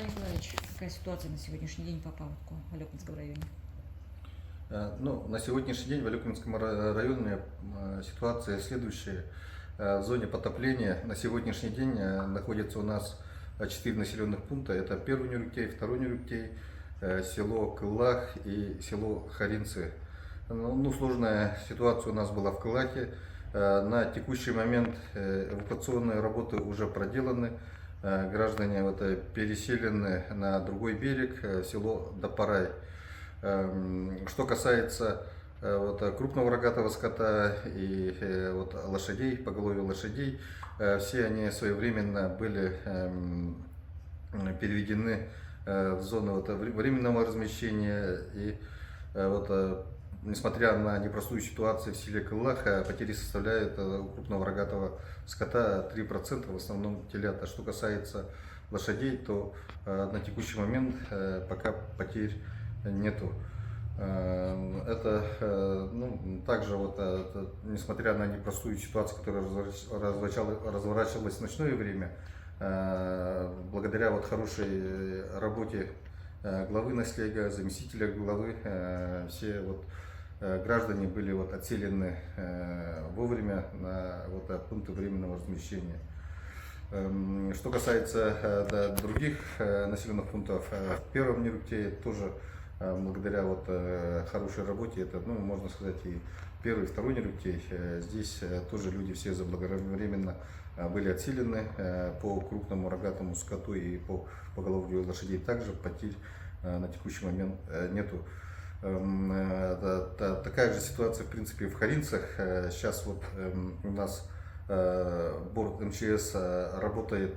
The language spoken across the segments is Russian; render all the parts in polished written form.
Николай Николаевич, какая ситуация на сегодняшний день по паводку в Алекминском районе? Ну, на сегодняшний день в Алекминском районе ситуация следующая. В зоне потопления на сегодняшний день находится у нас 4 населенных пункта. Это первый Нюрюктей, второй Нюрюктей, село Кыллах и село Харинцы. Ну, сложная ситуация у нас была в Кыллахе. На текущий момент эвакуационные работы уже проделаны. Граждане переселены на другой берег, село Дапарай. Что касается крупного рогатого скота и лошадей, поголовья лошадей, все они своевременно были переведены в зону временного размещения. И несмотря на непростую ситуацию в селе Кыллах, потери составляют у крупного рогатого скота 3%, в основном телята. Что касается лошадей, то на текущий момент пока потерь нету. Это также несмотря на непростую ситуацию, которая разворачивалась в ночное время, благодаря хорошей работе главы наследия, заместителя главы, все граждане были отселены вовремя на пункты временного размещения. Что касается других населенных пунктов, в первом Нюрюктее тоже благодаря хорошей работе, это, можно сказать, и первый, и второй Нюрюктей, здесь тоже люди все заблаговременно были отселены по крупному рогатому скоту и по поголовью лошадей. Также потерь на текущий момент нету. Такая же ситуация, в принципе, в Харинцах. Сейчас у нас борт МЧС работает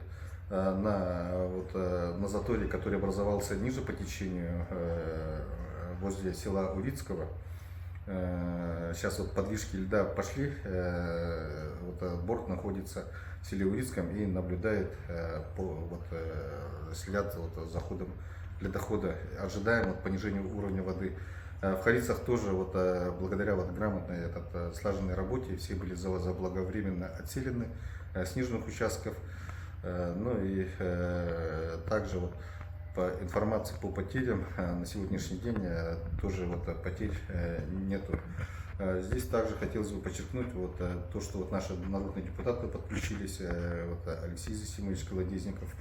на заторе, который образовался ниже по течению возле села Урицкого. Сейчас подвижки льда пошли, борт находится в селе Урицком и наблюдает, следят за ходом ледохода. Ожидаем понижения уровня воды. В Харицах тоже благодаря грамотной слаженной работе все были заблаговременно отселены с нижних участков. Ну и также по информации по потерям на сегодняшний день тоже потерь нету. Здесь также хотелось бы подчеркнуть то, что наши народные депутаты подключились, Алексей Засимович Колодезников,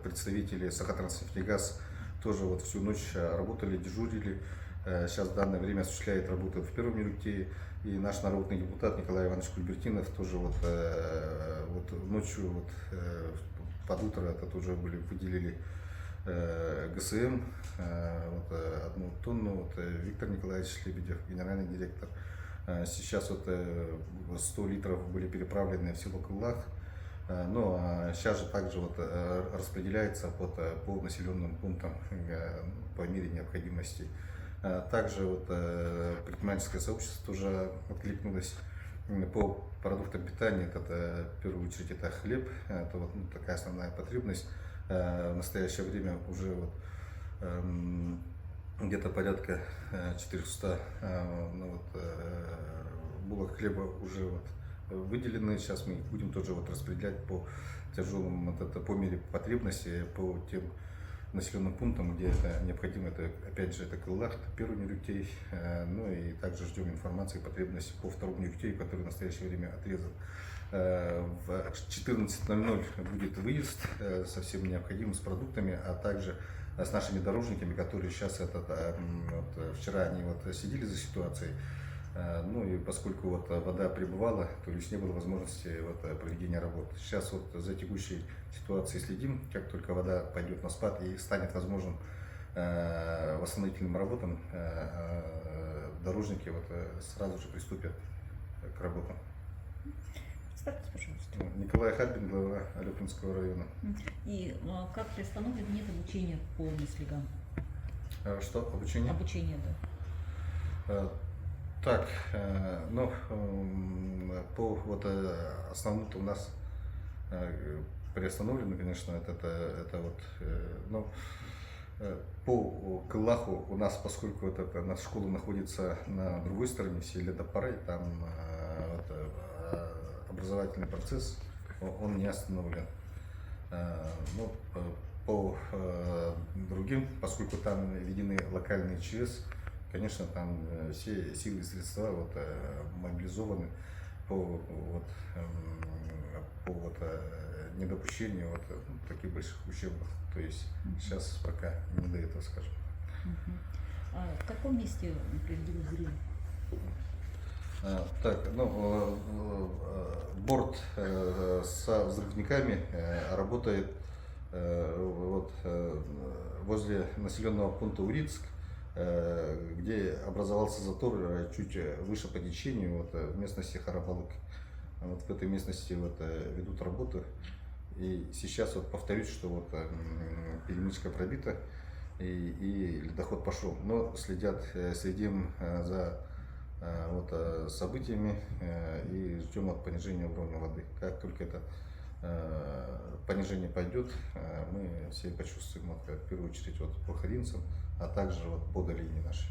представители Сахатранснефтегаз тоже всю ночь работали, дежурили. Сейчас в данное время осуществляет работу в первом Нюрюктее. И наш народный депутат Николай Иванович Кульбертинов тоже ночью под утро это тоже выделили ГСМ 1 тонну. Виктор Николаевич Лебедев, генеральный директор. Сейчас 100 литров были переправлены в село Кыллах. Ну а сейчас же также распределяется по населенным пунктам по мере необходимости. Также предпринимательское сообщество тоже откликнулось по продуктам питания. Это в первую очередь это хлеб, это такая основная потребность. В настоящее время уже где-то порядка 400 булок хлеба уже выделены. Сейчас мы их будем тоже распределять по тяжелым, по мере потребности, по тем населенным пунктам, где это необходимо. Это опять же Кыллах, это первый Нюрюктей. Ну и также ждем информации и потребности по второму Нюрюктею, который в настоящее время отрезан. В 14:00 будет выезд со всем необходимым, с продуктами, а также с нашими дорожниками, которые сейчас вчера они следили за ситуацией. Ну и поскольку вода прибывала, то есть не было возможности проведения работ. Сейчас за текущей ситуацией следим. Как только вода пойдет на спад и станет возможным восстановительным работам, дорожники сразу же приступят к работам. Представьте, пожалуйста. Николай Харбин, глава Алекминского района. И как приостановлен нет обучения по наслегам? Что? Обучение? Обучение, да. Так, по основному-то у нас приостановлено, конечно, по Кыллаху у нас, поскольку наша школа находится на другой стороне, в селе Дапарай, там образовательный процесс, он не остановлен. по другим, поскольку там введены локальные ЧС, конечно, там все силы и средства вот, мобилизованы по, вот, недопущению вот, таких больших ущербов. То есть сейчас пока не до этого, скажем. А в каком месте произвели взрыв? Так, ну, борт со взрывниками работает вот, возле населенного пункта Урицк, где образовался затор чуть выше по течению, вот, в местности Харабалык. Вот в этой местности вот, ведут работы. И сейчас вот повторюсь, что вот перемычка пробита и ледоход пошел. Но следим за вот, событиями и ждем от понижения уровня воды. Как только это понижение пойдет, мы все почувствуем, вот, в первую очередь вот, по Харинцам, а также вот, по долине нашей.